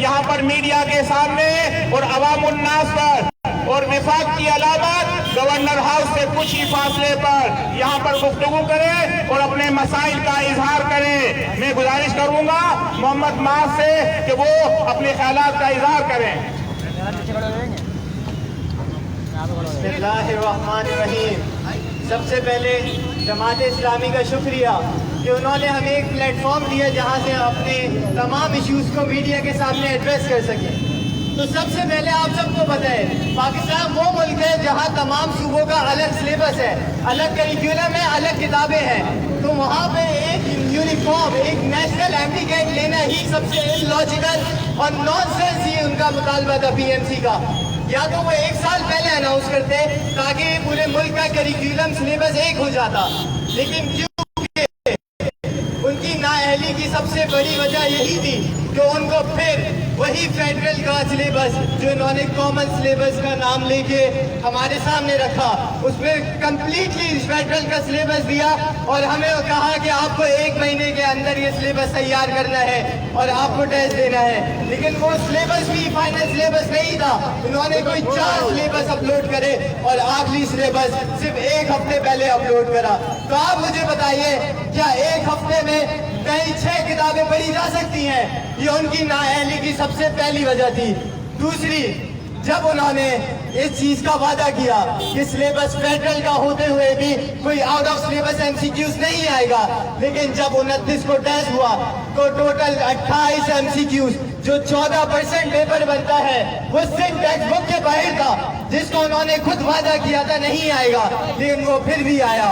यहाँ पर मीडिया के सामने और अवाम उन्नास पर और विफाक की अलामत गवर्नर हाउस से कुछ ही फासले पर यहाँ पर गुफ्तगू करें और अपने मसाइल का इजहार करें। मैं गुजारिश करूंगा मोहम्मद माज से कि वो अपने ख्यालात का इजहार करें। बिस्मिल्लाहिर्रहमानिर्रहीम। सबसे पहले जमात इस्लामी का शुक्रिया कि उन्होंने हमें एक प्लेटफॉर्म दिया जहाँ से अपने तमाम इश्यूज़ को मीडिया के सामने एड्रेस कर सकें। तो सबसे पहले आप सबको पता है पाकिस्तान वो मुल्क है जहाँ तमाम सूबों का अलग सिलेबस है, अलग करिकुलम है, अलग किताबें हैं। तो वहाँ पे एक यूनिफॉर्म एक नेशनल एप्लीकेट लेना ही सबसे इलॉजिकल और नॉनसेंस ही उनका मुतालबा था पीएमसी का। या तो वो एक साल पहले अनाउंस करते ताकि पूरे मुल्क का करिकुलम सिलेबस एक हो जाता, लेकिन क्योंकि उनकी नाअहली की सबसे बड़ी वजह यही थी कि उनको फिर वही फेडरल का सिलेबस जो इन्होंने कॉमन सिलेबस का नाम लेके हमारे सामने रखा, उसमें कंप्लीटली फेडरल का सिलेबस दिया और हमें कहा कि आपको 1 महीने के अंदर ये सिलेबस तैयार करना है और आपको टेस्ट देना है। लेकिन वो सिलेबस भी फाइनल सिलेबस नहीं था, उन्होंने कोई 4 सिलेबस अपलोड करे और आखिरी सिलेबस सिर्फ 1 हफ्ते पहले अपलोड करा। तो आप मुझे बताइए क्या 1 हफ्ते में नई 6 किताबें पढ़ी जा सकती हैं? ये उनकी नाअहली की सबसे पहली वजह थी। दूसरी, जब उन्होंने इस चीज का वादा किया कि सिलेबस फेडरल का होते हुए भी कोई आउट ऑफ सिलेबस एमसीक्यूज नहीं आएगा, लेकिन जब 29 को टेस्ट हुआ तो टोटल 28 एमसीक्यूज जो 14% पेपर बनता है वो सिर्फ टेक्स्ट बुक के बाहर था, जिसको उन्होंने खुद वादा किया था नहीं आएगा, लेकिन वो फिर भी आया।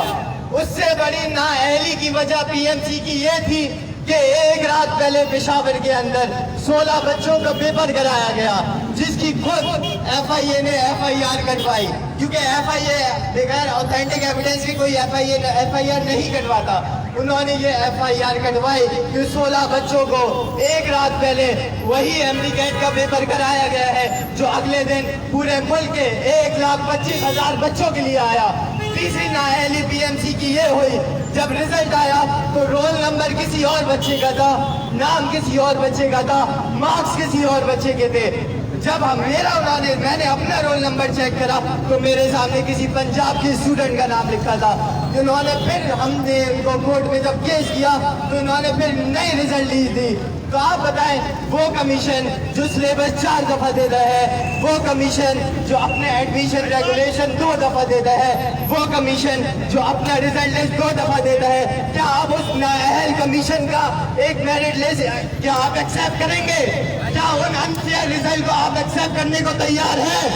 उससे बड़ी नाअहली की वजह पीएमसी की ये थी कि एक रात पहले पेशावर के अंदर 16 बच्चों का पेपर कराया गया, जिसकी खुद एफआईए ने एफआईआर कटवाई, क्योंकि एफआईए बगैर ऑथेंटिक एविडेंस की कोई एफआईआर नहीं कटवाता। उन्होंने ये एफआईआर कटवाई कि 16 बच्चों को एक रात पहले वही एमडीकेट का पेपर कराया गया है जो अगले दिन पूरे मुल्क के 1,25,000 बच्चों के लिए आया। तीसरी नाअहली पीएमसी की ये हुई, जब रिजल्ट आया तो रोल नंबर किसी और बच्चे का था, नाम किसी और बच्चे का था, मार्क्स किसी और बच्चे के थे। जब मैंने अपना रोल नंबर चेक करा तो मेरे सामने किसी पंजाब के स्टूडेंट का नाम लिखा था। उन्होंने फिर हमने उनको कोर्ट में जब केस किया तो उन्होंने फिर नई रिजल्ट ली थी। तो आप बताएं, वो कमीशन जो सिलेबस 4 दफा देता है, वो कमीशन जो अपने एडमिशन रेगुलेशन 2 दफा देता है, वो कमीशन जो अपना रिजल्ट लिस्ट 2 दफा देता है, क्या आप उस नाअहल कमीशन का एक मेरिट लिस्ट क्या आप एक्सेप्ट करेंगे? क्या उन अनफेयर रिजल्ट को आप एक्सेप्ट करने को तैयार हैं?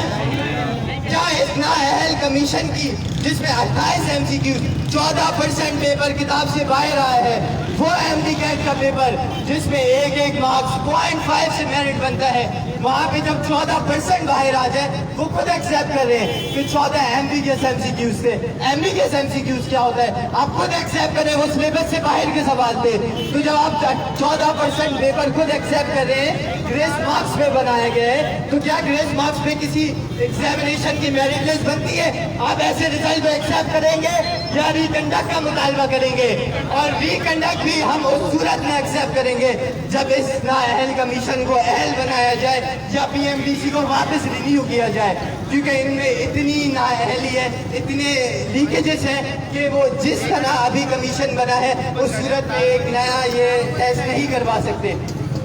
क्या इस नाअहल कमीशन की जिसमें 28 एमसीक्यू 14% पेपर किताब से बाहर आया है, वो एमडीकेट का पेपर जिसमें एक मार्क्स 0.5 से मेरिट बनता है, वहाँ पे जब 14% बाहर आ जाए वो खुद एक्सेप्ट कर रहे हैं कि 14 एमबीकेएस एमसीक्यूज थे। एमबीकेएस एमसीक्यूज क्या होता है आप खुद एक्सेप्ट करें, वो सिलेबस से बाहर के सवाल थे। तो जब आप 14% पेपर खुद एक्सेप्ट कर रहे हैं, ग्रेस मार्क्स पे बनाए गए, तो क्या ग्रेस मार्क्स पे किसी एग्जामिनेशन की मेरिट लिस्ट बनती है? आप ऐसे रिजल्ट को एक्सेप्ट करेंगे या रिकंडक्ट का मुतालबा करेंगे? और रिकंडक्ट भी हम उस सूरत में एक्सेप्ट करेंगे जब इस नाअहल कमीशन को अहल बनाया जाए या पीएमडीसी को वापस रिन्यू किया जाए, क्योंकि इनमें इतनी नाअहली है, इतने लीकेजेस हैं कि वो जिस तरह अभी कमीशन बना है उस सूरत में एक नया ये टेस्ट नहीं करवा सकते।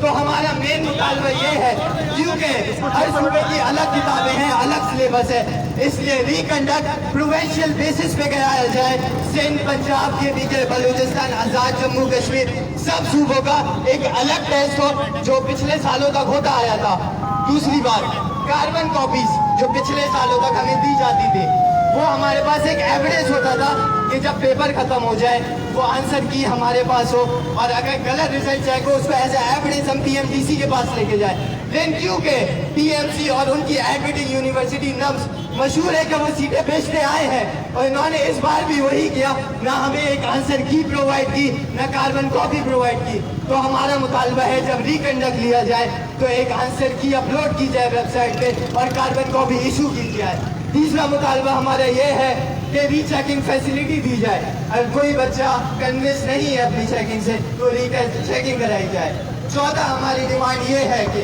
तो हमारा मेन मुतालबा ये है, क्योंकि हर सूबे की अलग किताबें हैं, अलग सिलेबस है, इसलिए रिकंडक्ट प्रोविंशियल बेसिस पे कराया जाए। सिंध, पंजाब के बीके, बलूचिस्तान, आज़ाद जम्मू कश्मीर, सब सूबों का एक अलग टेस्ट हो जो पिछले सालों तक होता आया था। दूसरी बात, कार्बन कॉपीज जो पिछले सालों तक हमें दी जाती थी, वो हमारे पास एक एविडेंस होता था कि जब पेपर खत्म हो जाए वो आंसर की हमारे पास हो, और अगर गलत रिजल्ट चेक हो उसको एज एविडेंस हम पीएमडीसी के पास लेके जाए। लेकिन क्योंकि पीएमसी और उनकी एडमिटिंग यूनिवर्सिटी नम्स मशहूर है कि वो सीटें बेचते आए हैं, और इन्होंने इस बार भी वही किया, ना हमें एक आंसर की प्रोवाइड की, ना कार्बन कॉपी प्रोवाइड की। तो हमारा मुतालबा है जब रिकंडक्ट लिया जाए तो एक आंसर की अपलोड की जाए वेबसाइट पे और कार्बन कॉपी इशू की जाए। तीसरा मुतालबा हमारा ये है कि रीचेकिंग फैसिलिटी दी जाए। अगर कोई बच्चा कन्विंस नहीं है अपनी चेकिंग से तो रीचेकिंग कराई जाए। चौथा हमारी डिमांड ये है कि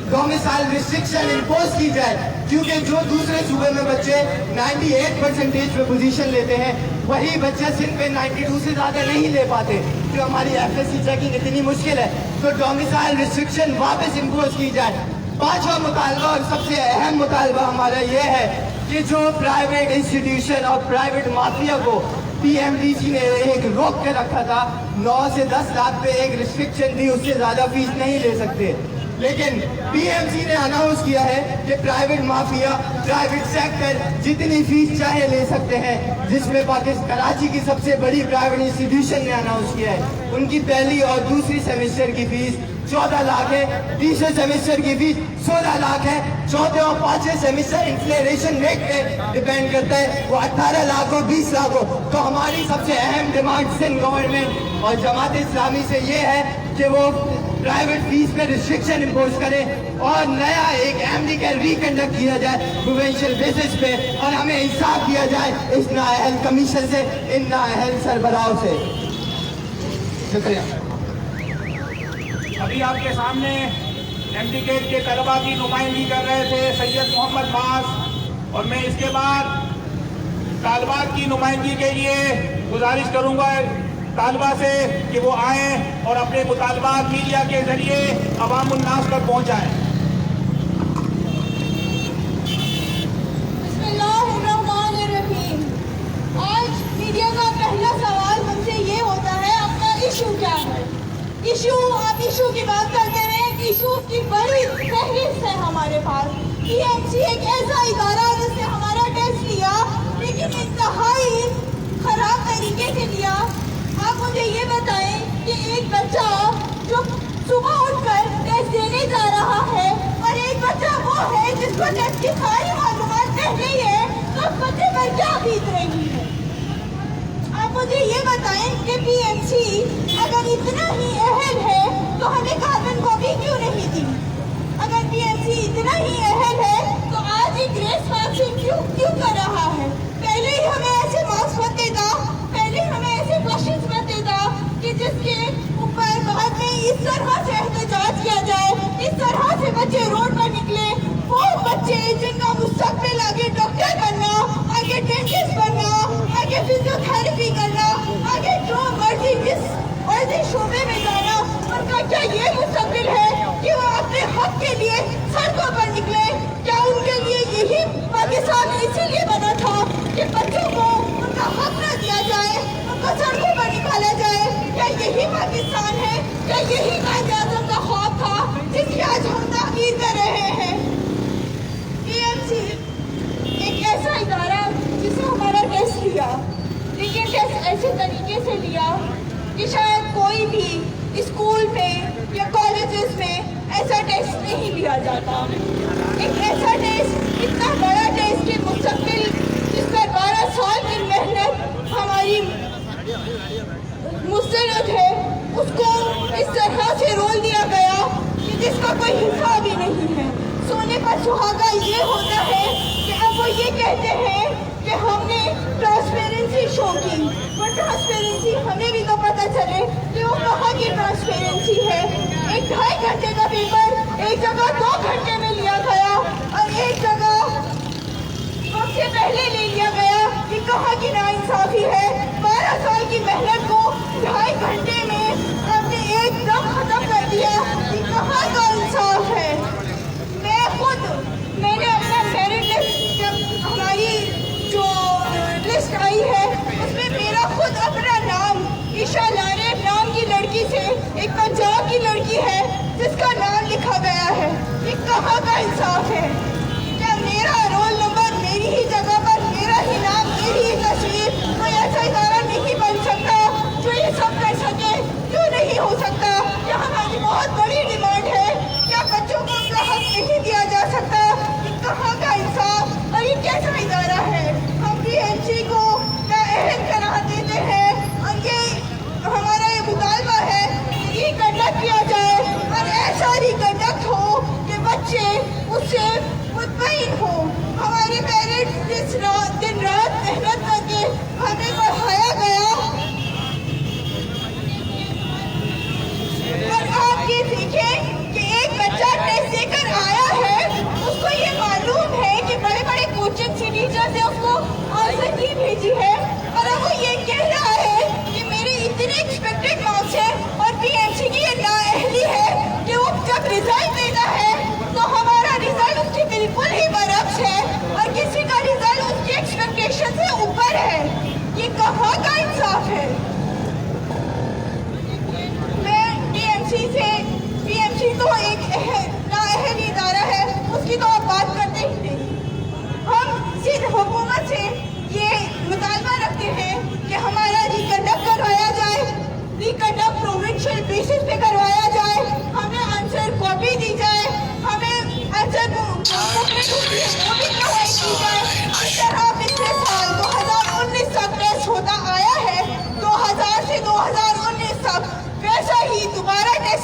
डोमिसाइल रिस्ट्रिक्शन इम्पोज की जाए, क्योंकि जो दूसरे सूबे में बच्चे 98% पे पोजीशन लेते हैं, वही बच्चे सिंध में 92 से ज़्यादा नहीं ले पाते, जो हमारी FSC चेकिंग इतनी मुश्किल है। तो डोमिसाइल रिस्ट्रिक्शन वापस इम्पोज की जाए। पांचवा मुतालबा और सबसे अहम मुतालबा हमारा ये है कि जो प्राइवेट इंस्टीट्यूशन और प्राइवेट माफिया को PMDC ने एक रोक के रखा था, 9 से 10 लाख पे एक रिस्ट्रिक्शन थी, उससे ज़्यादा फीस नहीं ले सकते। लेकिन PMC ने अनाउंस किया है कि प्राइवेट माफिया, प्राइवेट सेक्टर जितनी फीस चाहे ले सकते हैं, जिसमें पाकिस्तान कराची की सबसे बड़ी प्राइवेट इंस्टीट्यूशन ने अनाउंस किया है उनकी पहली और दूसरी सेमेस्टर की फीस 14 लाख है, तीसरे सेमेस्टर की फीस 16 लाख है, चौथे और पांचवें सेमेस्टर इंफ्लेशन रेट पे डिपेंड करता है, वो 18 लाख हो 20 लाख हो। तो हमारी सबसे अहम डिमांड सिंध गवर्नमेंट और जमात इस्लामी से ये है कि वो प्राइवेट फीस पे रिस्ट्रिक्शन इम्पोज करे और नया एक MD का रिकंडक्ट किया जाए प्रोविंशियल बेसिस पे, और हमें इंसाफ दिया जाए इस नाअहल कमीशन से, इन नाअहल सरबराहों से। शुक्रिया। अभी आपके सामने MD गेट के तलबा की नुमाइंदगी कर रहे थे सैयद मोहम्मद मास, और मैं इसके बाद तालिबात की नुमाइंदगी के लिए गुजारिश करूंगा तालिबा से कि वो आएँ और अपने मुतालबात मीडिया के जरिए अवाम उन्नास तक पहुँचाएँ। बिस्मिल्लाहिर्रहमानिर्रहीम। आज मीडिया का पहला सवाल हमसे ये होता है, आपका इशू क्या है? इशू, आप इशू की बात करते रहे, इशू की बड़ी फहरिस्त है हमारे पास। PMC एक ऐसा इदारा जिसने हमारा टेस्ट लिया, लेकिन इंतहाई खराब तरीके से लिया। आप मुझे ये बताएं कि एक बच्चा जो सुबह उठकर टेस्ट देने जा रहा है, और एक बच्चा वो है जिसको टेस्ट की सारी मालूमात नहीं है, तो उस बच्चे पर क्या बीत रही है? आप मुझे ये बताएं कि PMC अगर इतना ही अहल है तो हमें कार्बन कॉपी क्यों नहीं दी? अगर PMC इतना ही अहल है तो आज ही ग्रेस मार्क्स क्यों कर रहा है? पहले ही हमें ऐसे मार्क्स मत देता, पहले हमें ऐसे क्वेश्चंस मत देता कि जिसके ऊपर बाद में इस तरह से एहतजाज किया जाए, इस तरह से बच्चे रोड पर निकले। वो बच्चे जिनका मुस्तकबिल आगे डॉक्टर बनना, आगे डेंटिस्ट बनना, आगे फिजियोथेरेपी करना, आगे जो मर्जी जिस मर्जी शोबे में जाना, उनका क्या ये मुस्तकबिल है कि वो अपने हक के लिए सड़कों पर निकले? क्या उनके लिए यही पाकिस्तान इसीलिए बना था कि बच्चों को उनका हक न दिया जाए, उनको सड़कों पर निकाला जाए? क्या यही पाकिस्तान है? क्या यही कायद-ए-आज़म का ख्वाब था जिसकी आज हम ताकीद कर रहे हैं? PMC एक ऐसा इदारा जिसने हमारा टेस्ट लिया, लेकिन टेस्ट ऐसे तरीके से लिया कि शायद कोई भी स्कूल में या कॉलेजेस में ऐसा टेस्ट नहीं लिया जाता। एक ऐसा टेस्ट, इतना बड़ा टेस्ट कि मुस्तकिल जिस पर 12 साल की मेहनत हमारी मुस्तरद है, उसको इस तरह से रोल दिया गया कि जिसका कोई हिसाब ही नहीं है। सोने पर सुहागा ये होता है कि अब वो ये कहते हैं कि हमने ट्रांसपेरेंसी शो की, पर ट्रांसपेरेंसी हमें भी तो पता चले कि वो कहाँ की ट्रांसपेरेंसी है। एक 2.5 घंटे का पेपर एक जगह 2 घंटे में लिया गया और एक जगह सबसे पहले ले लिया गया। कि कहाँ की नाइंसाफी है? 12 साल की मेहनत को 2.5 घंटे में हमने एकदम खत्म कर दिया। कि कहाँ का इंसाफ है? मैंने अपना मेरिट लिस्ट, जब हमारी जो लिस्ट आई है उसमें मेरा खुद अपना नाम, ईशा लारेब नाम की लड़की से, एक पंजाब की लड़की है जिसका नाम लिखा गया है। ये कहाँ का इंसाफ है? क्या मेरा रोल नंबर, मेरी ही जगह पर, मेरा ही नाम, मेरी ही तस्वीर, कोई ऐसा इदारा नहीं बन सकता जो ये सब कर सके? क्यों नहीं हो सकता? क्या हमारी बहुत बड़ी डिमांड है? क्या बच्चों को उनका हक नहीं दिया जा सकता? कहाँ का इंसाफ? और ये कैसा इदारा है? हम PMC को नाअहल करार देते हैं और ये हमारा ये मुतालबा है कि रिकंडक्ट किया जाए और ऐसा रिकंडक्ट हो कि बच्चे उससे मुतमईन हो। हमारे पेरेंट्स दिन रात मेहनत करके हमें पढ़ाया गया, और आप ये देखें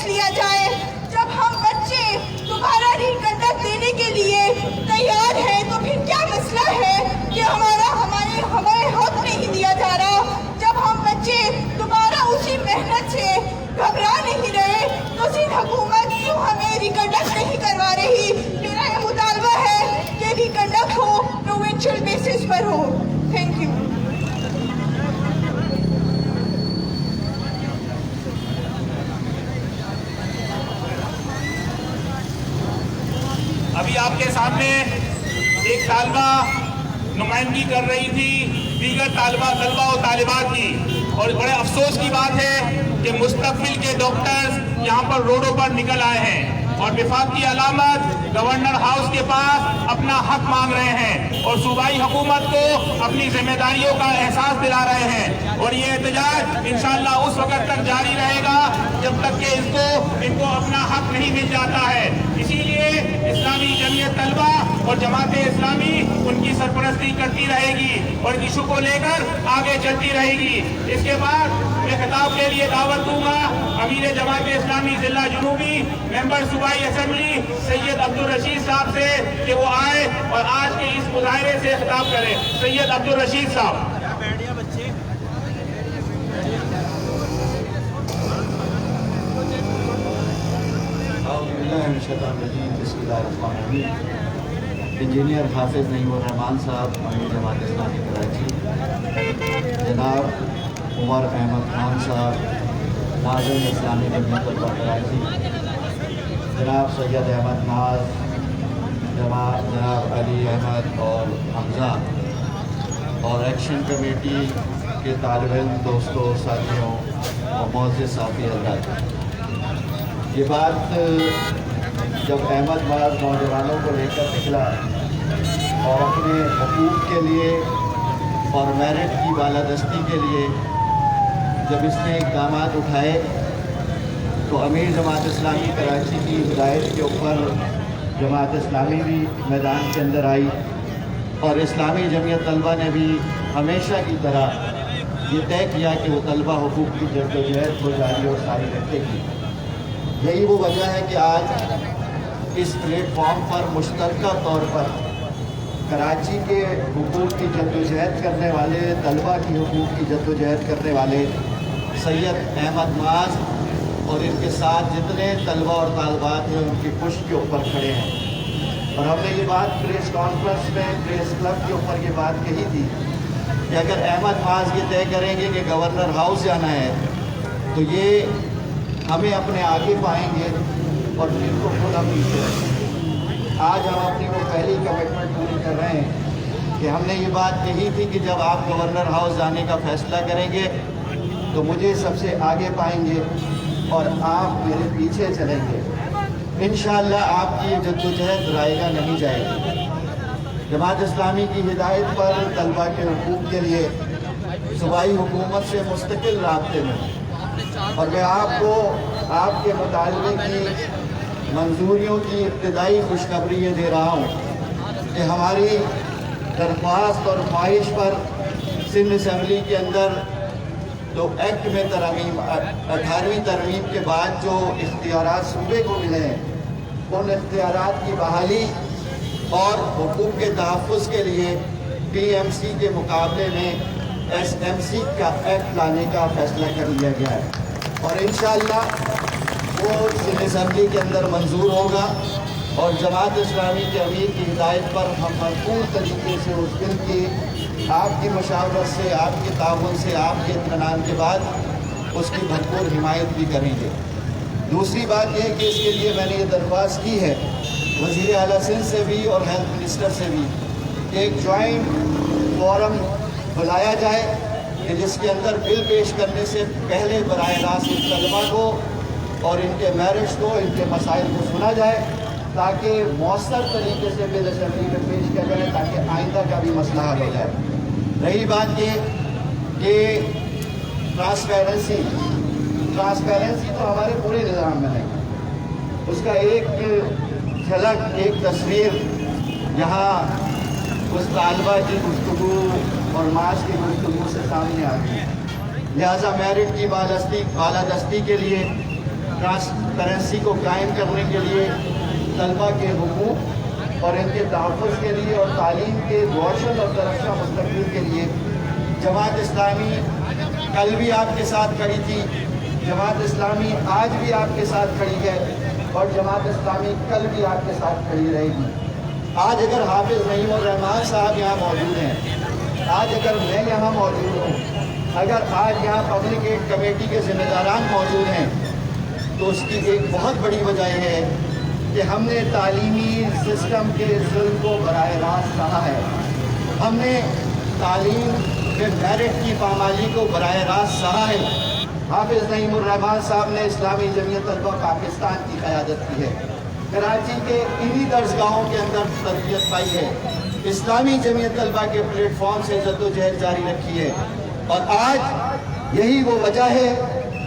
स्टेप्स लिया जाए। जब हम बच्चे दोबारा रिकंडक्ट देने के लिए तैयार हैं तो फिर क्या मसला है कि हमारे हक नहीं दिया जा रहा। जब हम बच्चे दोबारा उसी मेहनत से घबरा नहीं रहे तो सिंध हुकूमत क्यों हमें रिकंडक्ट नहीं करवा रही। मेरा ये मुतालबा है कि रिकंडक्ट हो, प्रोविंशियल बेसिस पर हो। Thank you. अभी आपके सामने एक तालिबा नुमाइंदगी कर रही थी दीगर तलबा और तालिबात की, और बड़े अफसोस की बात है कि मुस्तकबिल के डॉक्टर्स यहाँ पर रोडों पर निकल आए हैं और विफाकी अलामत गवर्नर हाउस के पास अपना हक मांग रहे हैं और सूबाई हुकूमत को अपनी जिम्मेदारियों का एहसास दिला रहे हैं। और ये एहतजाज इंशाअल्लाह उस वक्त तक जारी रहेगा जब तक कि इनको अपना हक नहीं मिल जाता है। इसीलिए इस्लामी जमीयत तलबा और जमात इस्लामी उनकी सरपरस्ती करती रहेगी और इशू को लेकर आगे चलती रहेगी। इसके बाद मैं खिताब के लिए दावत दूंगा अमीर जमात इस्लामी जिला जुनूबी मेंबर सूबाई असेंबली सैयद अब्दुल रशीद साहब से कि वो आए और आज के इस मुजाहरे से खिताब करें। सैयद अब्दुल रशीद साहब। इंजीनियर हाफिज नईमुर्रहमान साहब, अमीर जमात इस्लामी कराची, जनाब उमर अहमद खान साहब, नाज़िम इस्लामी जमीयत तलबा कराची, जनाब सैयद अहमद नाज, जनाब अली अहमद और हमज़ा, और एक्शन कमेटी के तालिब इल्म दोस्तों, साथियों और मोअज़्ज़िज़ साथी हज़रात, ये बात जब अहमद नाज नौजवानों को लेकर निकला और अपने हकूक़ के लिए और मेरिट की बालादस्ती के लिए जब इसने इक़दाम उठाए तो अमीर जमात इस्लामी कराची की हिदायत के ऊपर जमात इस्लामी भी मैदान के अंदर आई और इस्लामी जमीयत तलबा ने भी हमेशा की तरह ये तय किया कि वो तलबा हुकूक़ की जद्दोजहद को जारी और सारी रखेगी। यही वो वजह है कि आज इस प्लेटफॉर्म पर मुश्तरका तौर पर कराची के हुकूक़ की जद्दोजहद करने वाले, तलबा की हुकूक़ की जद्दोजहद करने वाले सैयद अहमद नाज और इनके साथ जितने तलबा और तालिबात हैं उनकी पुष्ट के ऊपर खड़े हैं। और हमने ये बात प्रेस कॉन्फ्रेंस में प्रेस क्लब के ऊपर ये बात कही थी कि अगर अहमद नाज ये तय करेंगे कि गवर्नर हाउस जाना है तो ये हमें अपने आगे पाएंगे और इनको खुद हम पीछे रखेंगे। आज हम अपनी वो पहली कमिटमेंट पूरी कर रहे हैं कि हमने ये बात कही थी कि जब आप गवर्नर हाउस जाने का फैसला करेंगे तो मुझे सबसे आगे पाएंगे और आप मेरे पीछे चलेंगे। इंशाअल्लाह आपकी ये जद्दोजहद रायगा नहीं जाएगी। जमात इस्लामी की हिदायत पर तलबा के हुकूक़ के लिए सूबाई हुकूमत से मुस्तकिल राब्ते में, और मैं आपको आपके मुतालबे की मंजूरियों की इब्तिदाई खुशखबरी ये दे रहा हूँ कि हमारी दरख्वास्त और ख्वाहिश पर सिंध असम्बली के अंदर तो एक्ट में तरमीम 18वीं तरमीम के बाद जो इख्तियारात सूबे को मिले हैं उन इख्तियारात की बहाली और हुकूक के तहफ़्फ़ुज़ के लिए PMC के मुकाबले में SMC का एक्ट लाने का फ़ैसला कर लिया गया है और इंशाअल्लाह वो सिंध असम्बली के अंदर मंजूर होगा और जमात इस्लामी के अमीर की हिदायत पर हम भरपूर तरीके से उस बिल की आपकी मशावरत से, आपके ताउन से, आपके इत्मीनान के बाद उसकी भरपूर हिमायत भी करेंगे। दूसरी बात यह कि इसके लिए मैंने ये दरख्वास्त की है वज़ीर आला सिंध से भी और हेल्थ मिनिस्टर से भी कि एक जॉइंट फोरम बुलाया जाए कि जिसके अंदर बिल पेश करने से पहले बराह रास्त इन तलबा को और इनके मैरिट्स को, इनके मसाइल को सुना जाए ताकि मौसर तरीके से बिल असम्बली में पेश किया जाए ताकि आइंदा का भी मसला हल हो जाए। रही बात ये कि ट्रांसपेरेंसी तो हमारे पूरे निज़ाम में नहीं, उसका एक झलक, एक तस्वीर यहाँ उस तालिबा की गुफ्तगू और माश की गुफ्तगू से सामने आ गई। लिहाजा मेरिट की बालादस्ती के लिए ट्रांसपेरेंसी को कायम करने के लिए, तलबा के हुकूक और इनके तहफ़्फ़ुज़ के लिए और तालीम के रोशन और तरक्का मुस्तक़बिल के लिए जमात इस्लामी कल भी आपके साथ खड़ी थी, जमात इस्लामी आज भी आपके साथ खड़ी है और जमात इस्लामी कल भी आपके साथ खड़ी रहेगी। आज अगर हाफिज़ नईम उर रहमान साहब यहाँ मौजूद हैं, आज अगर मैं यहाँ मौजूद हूँ, अगर आज यहाँ पब्लिक एड कमेटी के ज़िम्मेदारान मौजूद हैं, तो उसकी एक बहुत बड़ी वजह है कि हमने तालीमी सिस्टम के जुल्म को बराह रास्त कहा है, हमने तालीम के मेरिट की पामाली को बराह रास्त सहा है। हाफिज़ नईम उर रहमान साहब ने इस्लामी जमीयत तलबा पाकिस्तान की क़यादत की है, कराची के इन्हीं दर्सगाहों के अंदर तरबियत पाई है, इस्लामी जमीयत तलबा के प्लेटफॉर्म से जद्दोजहद जारी रखी है। और आज यही वो वजह है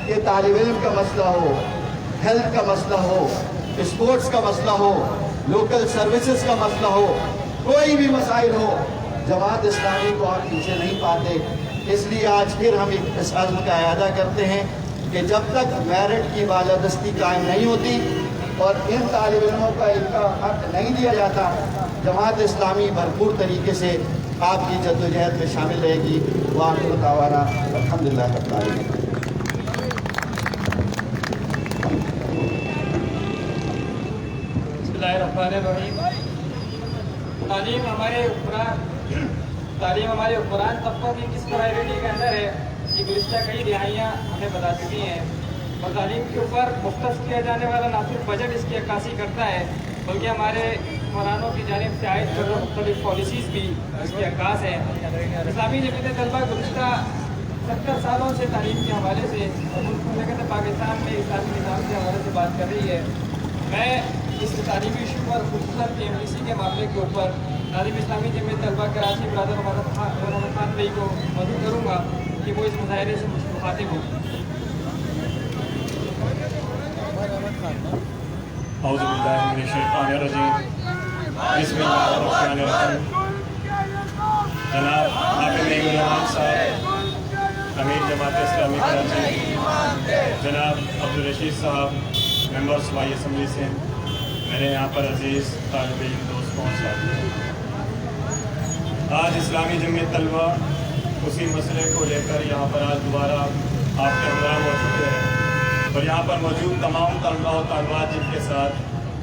कि तालिब इल्म का मसला हो, हेल्थ का मसला हो, स्पोर्ट्स का मसला हो, लोकल सर्विसेज का मसला हो, कोई भी मसाइल हो, जमात इस्लामी को आप पीछे नहीं पाते। इसलिए आज फिर हम इस अज़्म का इरादा करते हैं कि जब तक मेरिट की बालादस्ती कायम नहीं होती और इन तालिब इल्मों का इनका हक नहीं दिया जाता, जमात इस्लामी भरपूर तरीके से आपकी जद्दोजहद में शामिल रहेगी। वाक़िअ दावाना अल्हम्दुलिल्लाह रब्बिल आलमीन। बिस्मिल्लाहिर्रहमानिर्रहीम। तालीम हमारे हुक्मरान तबकों की किस प्रायोरिटी के अंदर है, ये गुज़िश्ता कई रिहाइयाँ हमें बता चुकी हैं। और तालीम के ऊपर मुख्तस किया जाने वाला ना सिर्फ बजट इसकी अक्कासी करता है, बल्कि हमारे हुक्मरानों की जानिब से आयद करदा मुख्तलिफ पॉलिसीज़ भी इसकी अक्कास है। इस्लामी जमीयत तलबा गुज़िश्ता 70 सालों से तालीम के हवाले से मुल्क पाकिस्तान में इस्लामी निज़ाम के हवाले से बात कर रही है। मैं इस तालीमी इशू पर खुसूसन KMDC के मामले के ऊपर तालीम इस्लामी जमीयत तलबा कराची ब्रदर मोहम्मद खान भाई को मदद करूँगा कि वो इस मुजाहरे से मुखातिब हों। जनाब हाफिज़ नईम उर रहमान साहब, अमीर जमात इस्लामी कराची, जनाब अब्दुल रशीद साहब, मेंबर्स वाई असम्बली से, मेरे यहाँ पर अजीज़ तालिब इल्म दोस्तों और साथियों, आज इस्लामी जमीयत तलबा उसी मसले को लेकर यहाँ पर आज दोबारा आपके हमरा मौजूद है और यहाँ पर मौजूद तमाम तलबा और तालिबात जिनके साथ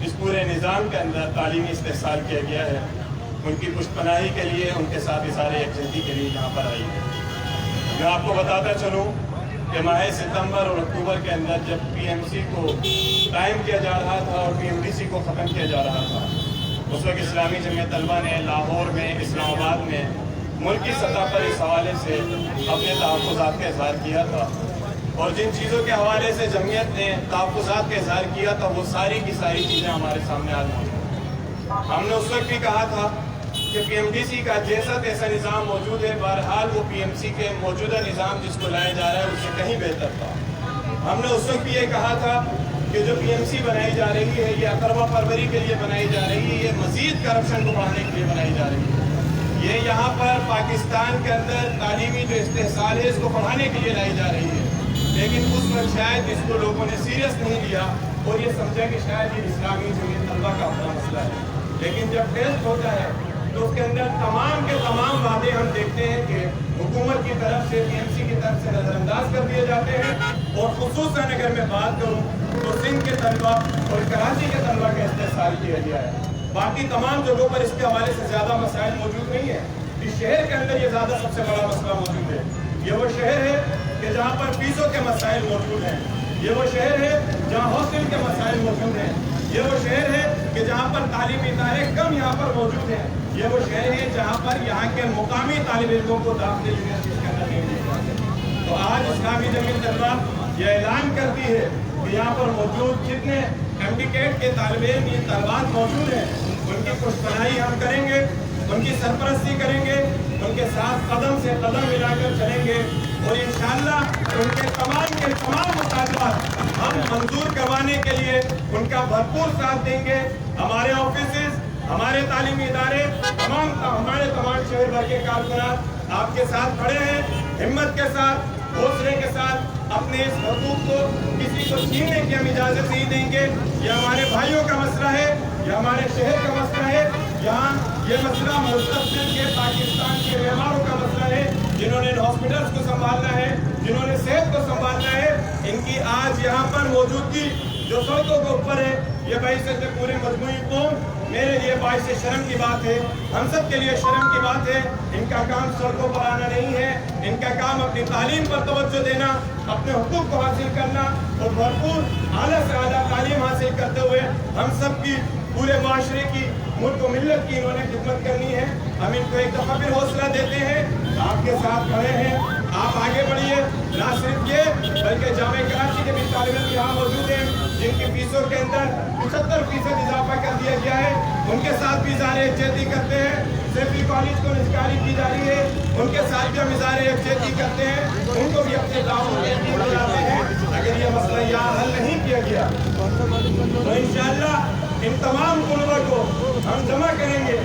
इस पूरे निज़ाम के अंदर तालीमी इस्तेहसाल किया गया है, उनकी पुष्पनाही के लिए, उनके साथ इज़हार यकजहती के लिए यहाँ पर आई है। मैं आपको बताता चलूँ कि माह सितंबर और अक्टूबर के अंदर जब PMC को कायम किया जा रहा था और PMDC को ख़त्म किया जा रहा था, उस वक्त इस्लामी जमीयत तलबा ने लाहौर में, इस्लामाबाद में मुल्की सतह पर इस हवाले से अपने तहफ़्फ़ुज़ात का इज़हार किया था। और जिन चीज़ों के हवाले से जमीयत ने तहफ़्फ़ुज़ात का इज़हार किया था, वो सारी की सारी चीज़ें हमारे सामने आज मौजूद हैं। हमने उस वक्त भी कहा था कि PMDC का जैसा तैसा निज़ाम मौजूद है, बहरहाल वो PMC के मौजूदा निज़ाम जिसको लाया जा रहा है उससे कहीं बेहतर था। हमने उस वक्त भी ये कहा था कि जो PMC बनाई जा रही है, ये अकरवा परवरी के लिए बनाई जा रही है, ये मज़ीद करप्शन को बढ़ाने के लिए बनाई जा रही है, ये यहाँ पर पाकिस्तान के अंदर तालीमी जो इस्तेहसाल है इसको बढ़ाने के लिए लाई जा रही है। लेकिन उस वक्त शायद इसको लोगों ने सीरियस नहीं लिया और ये समझा कि शायद ये इस्लामी जमीयत तलबा का अपना मसला है। लेकिन जब टेस्ट होता है तो उसके अंदर तमाम के तमाम वादे हम देखते हैं कि हुकूमत की तरफ से, PMC की तरफ से नज़रअंदाज कर दिए जाते हैं। और खुसूसन अगर मैं बात करूँ तो सिंध के तलबा और कराची के तलबा का इस्तेहसाल किया गया है। बाकी तमाम जगहों पर इसके हवाले से ज़्यादा मसाइल मौजूद नहीं है। इस शहर के अंदर ये ज़्यादा सबसे बड़ा मसला मौजूद है। ये वो शहर है कि जहाँ पर फीसों के मसाइल मौजूद हैं, ये वो शहर है जहाँ हॉस्टल के मसाइल मौजूद हैं, ये वो शहर है कि जहाँ पर तालीमी इदारे कम यहाँ पर मौजूद हैं, ये वो शहर है जहाँ पर यहाँ के मुकामी तालिब इल्मों को दाखिले यूनिवर्सिटी के अंदर नहीं मिल पाते। तो आज इस्लामी जमीयत तलबा ये ऐलान करती है कि यहाँ पर मौजूद जितने एमडीकेट के तालिब इल्म, ये तलबात मौजूद हैं, उनकी पुष्पनाही हम करेंगे, उनकी सरपरस्ती करेंगे, उनके साथ कदम से कदम मिलाकर चलेंगे और इंशाअल्लाह उनके तमाम के तमाम मुतालबात हम मंजूर करवाने के लिए उनका भरपूर साथ देंगे। हमारे ऑफिसेज, हमारे तालीमी इदारे, हमारे तमाम शहर भर के कारकुनान आपके साथ खड़े हैं, हिम्मत के साथ حوصلے کے ساتھ اپنے اس حقوق کو کسی کو چھیننے کی ہم اجازت نہیں دیں گے. یہ ہمارے بھائیوں کا مسئلہ ہے, یہ ہمارے شہر کا مسئلہ ہے. یہاں یہ مسئلہ مستقبل کے پاکستان کے معماروں کا مسئلہ ہے, جنہوں نے ہاسپٹلس کو سنبھالنا ہے, جنہوں نے صحت کو سنبھالنا ہے. ان کی آج یہاں پر موجودگی جو سڑکوں کے اوپر ہے, یہ باعث پورے مجموعی قوم میرے لیے باعث شرم کی بات ہے, ہم سب کے لیے شرم کی بات ہے. ان کا کام سڑکوں پر آنا نہیں ہے, ان کا کام اپنی تعلیم پر توجہ دینا, اپنے حقوق کو حاصل کرنا اور بھرپور اعلیٰ سے اعلیٰ تعلیم حاصل کرتے ہوئے ہم سب کی, پورے معاشرے کی, ملک و ملت کی انہوں نے خدمت کرنی ہے. ہم ان کو ایک دفعہ پھر حوصلہ دیتے ہیں, آپ کے ساتھ کھڑے ہیں, آپ آگے بڑھیے. نہ صرف یہ بلکہ جامعہ کراچی کے بھی طالب علم یہاں موجود ہیں جن کی فیسوں کے اندر 75% اضافہ کر دیا گیا ہے, ان کے ساتھ بھی اظہار یکجہتی کرتے ہیں. سیفی کالج کو نجکاری کی جا رہی ہے, ان کے ساتھ بھی ہم اظہار یکجہتی کرتے ہیں, ان کو بھی اپنے تعاون میں بلاتے ہیں. اگر یہ مسئلہ یہاں حل نہیں کیا گیا تو انشاءاللہ ان تمام طلباء کو ہم جمع کریں گے,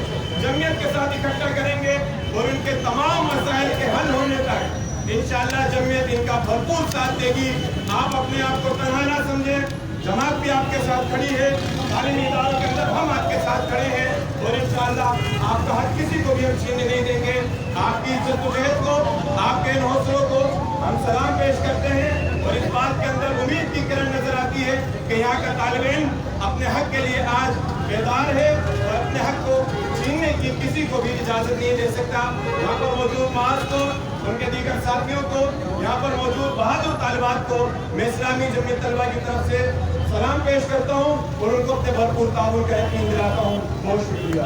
جمعیت کے ساتھ اکٹھا کریں گے اور ان کے تمام مسائل کے حل ہونے تک انشاءاللہ جمعیت ان کا بھرپور ساتھ دے گی. آپ اپنے آپ کو تنہا نہ سمجھیں, جماعت بھی آپ کے ساتھ کھڑی ہے, تعلیمی اداروں کے اندر ہم آپ کے ساتھ کھڑے ہیں اور انشاءاللہ آپ کا حق کسی کو بھی ہم چھیننے نہیں دیں گے. آپ کی عزت و جہد کو, آپ کے ان حوصلوں کو ہم سلام پیش کرتے ہیں اور اس بات کے اندر امید کی کرن نظر آتی ہے کہ یہاں کا طالب علم اپنے حق کے لیے آج بیدار ہے اور اپنے حق کو چھیننے کی کسی کو بھی اجازت نہیں دے سکتا. یہاں پر موجود معاذ کو, ان کے دیگر ساتھیوں کو, یہاں پر موجود بہادر طالبات کو میں اسلامی جمعیت طلبہ کی طرف سے سلام پیش کرتا ہوں اور ان کو اپنے بھرپور تعاون کا یقین دلاتا ہوں. بہت شکریہ.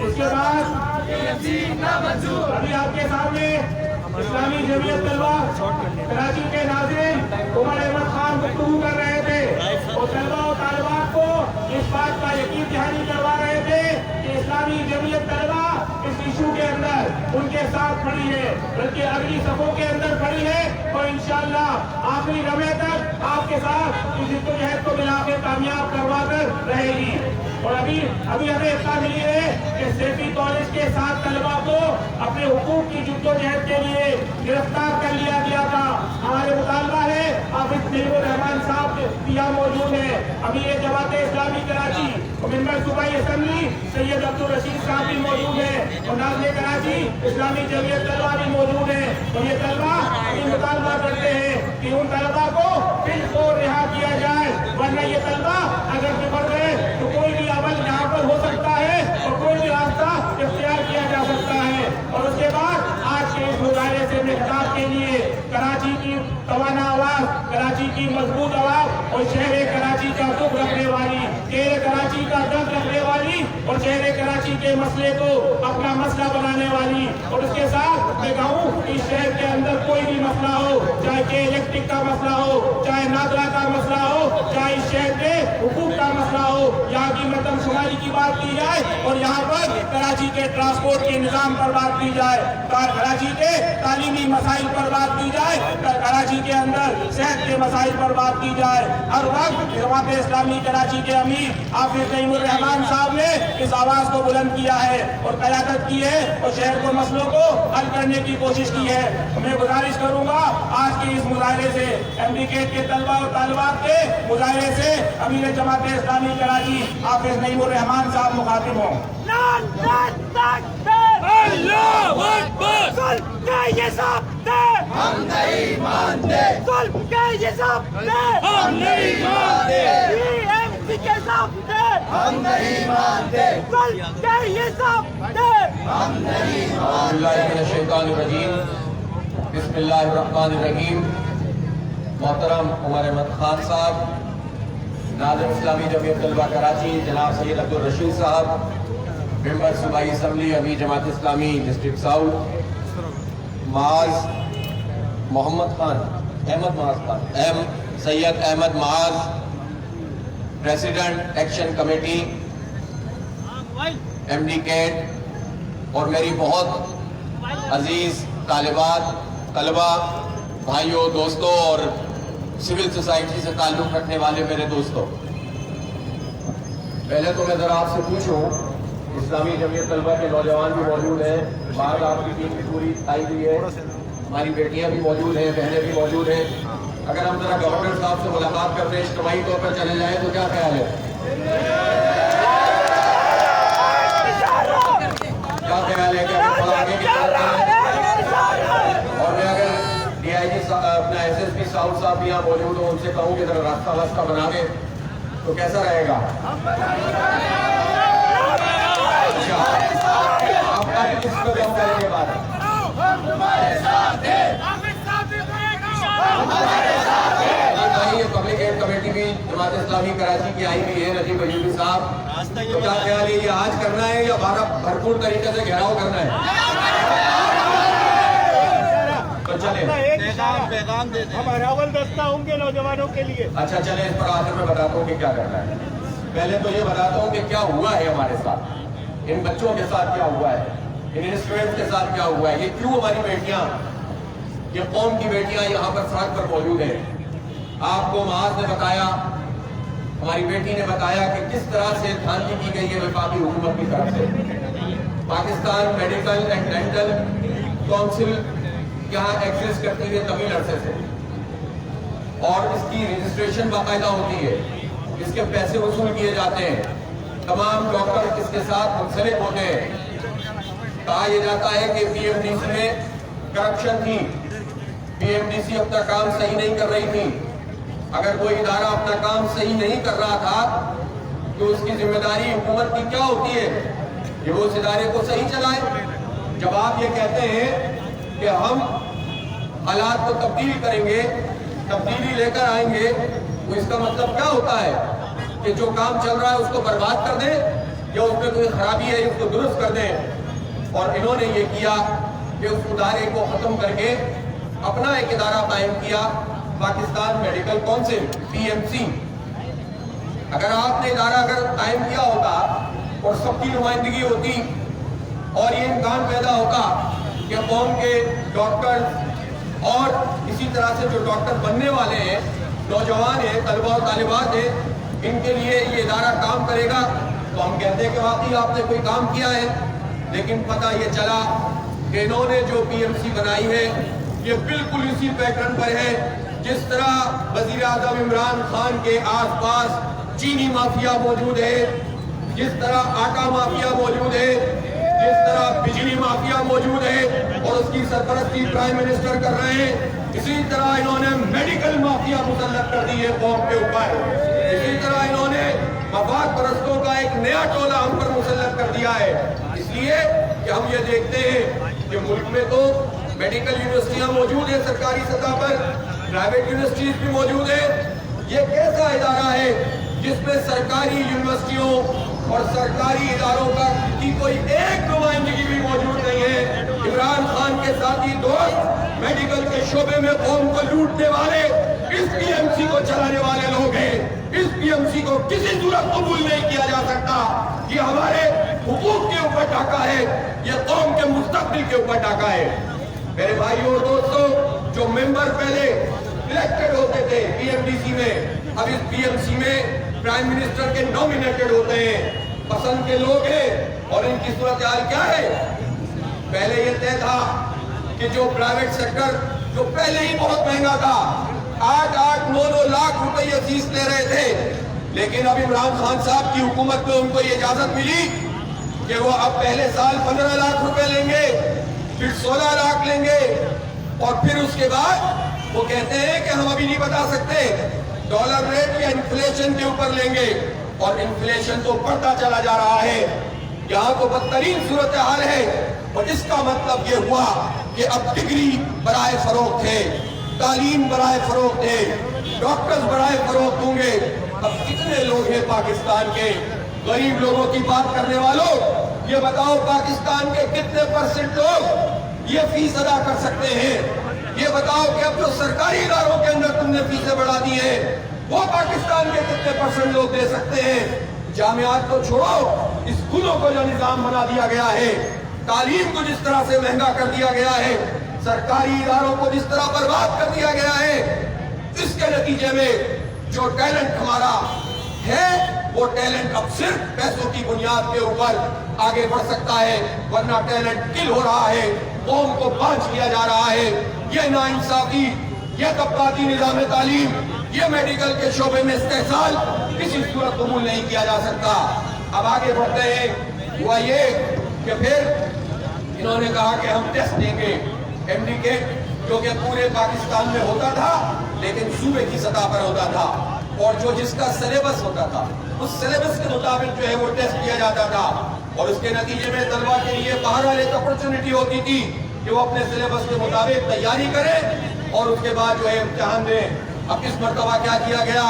اس کے بعد ابھی آپ کے سامنے اسلامی جمعیت طلبہ کراچی کے ناظرین عمر احمد خان گفتگو کر رہے تھے اور طلبہ و طالبات کو اس بات کا یقین دہانی کروا رہے تھے کہ اسلامی جمعیت طلبہ اس ایشو کے اندر ان کے ساتھ کھڑی ہے, بلکہ اگلی صفوں کے اندر کھڑی ہے اور انشاءاللہ آخری لمحے تک آپ کے ساتھ اس جدوجہد کو ملا کے کامیاب کروا کر رہے گی. اور ابھی ہمیں اطلاع ملی ہے کہ سیفی کالج کے 7 طلبہ کو اپنے حقوق کی جدوجہد کے لیے گرفتار کر لیا گیا تھا. ہمارے مطالبہ ہے حافظ نعیم الرحمان صاحب یہاں موجود ہیں, امیر جماعت اسلامی کراچی اور ممبر صوبائی اسمبلی سید عبدالرشید صاحب بھی موجود ہیں اور ناظر کراچی اسلامی جمعیت طلبہ بھی موجود ہیں. اور یہ طلبہ یہ مطالبہ کرتے ہیں کہ ان طلبہ کو بالفور رہا کیا جائے, ورنہ یہ طلبہ اگر بگڑ گئے تو کوئی بھی عمل یہاں پر ہو سکتا ہے اور کوئی بھی راستہ اختیار کیا جا سکتا ہے. اور اس کے بعد آج کے اس مظاہرے سے خطاب کے لیے کراچی کی توانا آواز, کراچی کی مضبوط آواز اور شہر کراچی کا دکھ رکھنے والی, شہر کراچی کا درد رکھنے والی اور شہر کراچی کے مسئلے کو اپنا مسئلہ بنانے والی. اور اس کے ساتھ میں کہوں کہ شہر کے اندر کوئی بھی مسئلہ ہو, چاہے کہ الیکٹرک کا مسئلہ ہو, چاہے نادرا کا مسئلہ ہو, چاہے اس شہر کے حقوق کا مسئلہ ہو, یہاں کی مردم شماری کی بات کی جائے اور یہاں پر کراچی کے ٹرانسپورٹ کے نظام پر بات کی جائے, کراچی کے تعلیمی مسائل پر بات کی جائے, کراچی کے اندر صحت کے مسائل پر بات کی جائے, ہر وقت جماعت اسلامی کراچی کے امیر حافظ نعیم الرحمان صاحب نے اس آواز کو بلند کیا ہے اور قیادت کی ہے اور شہر کو مسئلوں کو حل کرنے کی کوشش کی ہے. میں گزارش کروں گا آج کے اس مظاہرے سے, امریکیٹ کے طلبہ اور طالبات کے مظاہرے سے امیر جماعت اسلامی کراچی حافظ نعیم الرحمان صاحب مخاطب ہوں. اللہ اکبر, ظلم کے یہ سب ہم نہیں مانتے, ظلم کے یہ سب ہم نہیں مانتے, BMC کے سب ہم نہیں مانتے, ظلم کے یہ سب ہم نہیں مانتے. اللہ من الشیطان الرجیم, بسم اللہ الرحمن الرحیم. محترم عمر احمد خان صاحب, ناظر اسلامی جمعیت طلبہ کراچی جناب سید عبدالرشید صاحب, ممبر صوبائی اسمبلی امیر Jamaat Islami district south, Muaz Muhammad Khan, Ahmed Muaz Khan, Syed Ahmed Muaz, president action committee MD کیٹ, اور میری بہت عزیز طالبات, طلبہ भाइयों, दोस्तों और सिविल सोसाइटी से ताल्लुक़ रखने वाले मेरे दोस्तों, पहले तो मैं ज़रा आपसे पूछूं, इस्लामी जमीयत तलबा के नौजवान भी मौजूद हैं, बाद आपकी टीम भी पूरी आई हुई है, हमारी बेटियां भी मौजूद हैं, बहनें भी मौजूद हैं। अगर हम ज़रा गवर्नर साहब से मुलाकात करते इज्तिमाई तौर पर चले जाएँ तो क्या ख्याल है? क्या ख्याल है कि आगे की तरफ और मैं अगर DIG अपना SSP साउथ साहब भी यहाँ मौजूद हो, उनसे कहूँ कि जरा रास्ता वास्ता बना दे तो कैसा रहेगा? अच्छा, आपका किस कदम करेंगे बात? भाई, ये पब्लिक एड कमेटी भी जमात इस्लामी कराची की आई हुई है, नजीब अयूबी साहब, तो क्या ख्याल है, ये आज करना है या भरपूर तरीके से घेराव करना है? तो चले पैगाम दे दें। हम अरावल दस्ता होंगे नौजवानों के लिए। अच्छा चले, इस पर आखिर में बताता हूँ कि क्या करना है। पहले तो ये बताता हूँ कि क्या हुआ है हमारे साथ, इन बच्चों के साथ क्या हुआ है, इन स्टूडेंट्स के साथ क्या हुआ है, ये क्यों हमारी बेटियां, ये कौम की बेटियां यहाँ पर सड़क पर मौजूद हैं। आपको माज ने बताया, हमारी बेटी ने बताया कि किस तरह से धांधली की गई है वफाकी हुकूमत की तरफ से। Pakistan medical and dental council यहाँ एग्जिस्ट करती है तमिल अरसे से, और इसकी रजिस्ट्रेशन बाकायदा होती है, इसके पैसे वसूल किए जाते हैं, तमाम डॉक्टर इसके साथ मुंसलिक होते हैं। कहा यह जाता है कि PMDC में करप्शन थी, PMDC अपना काम सही नहीं कर रही थी। अगर कोई इदारा अपना काम सही नहीं कर रहा था तो उसकी जिम्मेदारी हुकूमत की क्या होती है कि वो उस इदारे को सही चलाए। जब आप ये कहते हैं कि हम हालात को तब्दील करेंगे, तब्दीली लेकर आएंगे, तो इसका मतलब क्या होता है कि जो काम चल रहा है उसको बर्बाद कर दें या उसमें कोई खराबी है उसको दुरुस्त कर दें। और इन्होंने ये किया कि उस इदारे को खत्म करके अपना एक इदारा कायम किया, पाकिस्तान मेडिकल काउंसिल PMC। अगर आपने इदारा अगर कायम किया होता और सबकी नुमाइंदगी होती और ये इम्कान पैदा होता कि कौम के डॉक्टर और इसी तरह से जो डॉक्टर बनने वाले हैं, नौजवान हैं, तलबा और तालिबात हैं, इनके लिए ये इदारा काम करेगा, तो हम कहते हैं कि वाकई आपने कोई काम किया है। लेकिन पता ये चला कि इन्होंने जो PMC बनाई है ये बिल्कुल इसी पैटर्न पर है जिस तरह वजीर आज़म इमरान खान के आसपास चीनी माफिया मौजूद है, जिस तरह आटा माफिया मौजूद है, जिस तरह बिजली माफिया मौजूद है और उसकी सरपरस्ती प्राइम मिनिस्टर कर रहे हैं, इसी तरह इन्होंने मेडिकल माफिया मुसल्लत कर दी है कौम के ऊपर। इसी तरह इन्होंने मफाद परस्तों का एक नया टोला हम पर मुसल्लत कर दिया है। इसलिए कि हम ये देखते हैं कि मुल्क में तो मेडिकल यूनिवर्सिटियां मौजूद है सरकारी सतह पर, प्राइवेट यूनिवर्सिटीज भी मौजूद है। ये कैसा इदारा है जिसमें सरकारी यूनिवर्सिटियों और सरकारी इदारों का की कोई एक नुमाइंदगी भी मौजूद नहीं है। इमरान खान के साथी दोस्त मेडिकल के शोबे में कौम को लूटने वाले इस PMC को चलाने वाले लोग हैं। इस PMC को किसी सूरत कबूल नहीं किया जा सकता। ये हमारे हुकूक के ऊपर डाका है, ये कौम के मुस्तकबिल के ऊपर डाका है। मेरे भाइयों और दोस्तों, जो मेंबर पहले इलेक्टेड होते थे PMDC में, अब इस PMC में प्राइम मिनिस्टर के नॉमिनेटेड होते हैं, पसंद के लोग हैं। और इनकी सूरत हाल क्या है? पहले ये तय था कि जो प्राइवेट सेक्टर जो पहले ही बहुत महंगा था, 8-8, 9-9 लाख रुपए ये फीस ले रहे थे, लेकिन अब इमरान खान साहब की हुकूमत में उनको ये इजाजत मिली कि वो अब पहले साल 15 लाख रुपए लेंगे, फिर 16 लाख लेंगे, और फिर उसके बाद वो कहते हैं कि हम अभी नहीं बता सकते, डॉलर रेट या इन्फ्लेशन के ऊपर लेंगे। और इन्फ्लेशन तो बढ़ता चला जा रहा है, यहाँ तो बदतरीन सूरत हाल है। और इसका मतलब ये हुआ कि अब डिग्री बराए फरोख्त है, तालीम बराए फरोख्त है, डॉक्टर्स बराए फरोख्त होंगे। अब कितने लोग हैं पाकिस्तान के गरीब लोगों की बात करने वालों, ये बताओ पाकिस्तान के कितने % लोग ये फीस अदा कर सकते हैं? ये बताओ कि अब जो सरकारी इदारों के अंदर तुमने फीसें बढ़ा दी है, वो पाकिस्तान के कितने % लोग दे सकते हैं? जामियात को छोड़ो, स्कूलों को जो निजाम बना दिया गया है, तालीम को जिस तरह से महंगा कर दिया गया है, सरकारी इदारों को जिस तरह बर्बाद कर दिया गया है, इसके नतीजे में जो टैलेंट हमारा है वो टैलेंट अब सिर्फ पैसों की बुनियाद के ऊपर आगे बढ़ सकता है, वरना टैलेंट किल हो रहा है, कौम को बांझ किया जा रहा है। ये नाइंसाफी, ये तबकाती निजाम तालीम, ये मेडिकल के शोबे में इस्तेहसाल किसी सूरत कबूल नहीं किया जा सकता। अब आगे बढ़ते हैं। हुआ ये कि फिर इन्होंने कहा कि हम टेस्ट देंगे MD जो कि पूरे पाकिस्तान में होता था लेकिन सूबे की सतह पर होता था, और जो जिसका सिलेबस होता था उस सिलेबस के मुताबिक जो है वो टेस्ट किया जाता था, और उसके नतीजे में तलबा के लिए बहरहाल एक अपॉर्चुनिटी होती थी कि वो अपने सिलेबस के मुताबिक तैयारी करें और उसके बाद जो है इम्तिहान दें। अब इस मरतबा क्या किया गया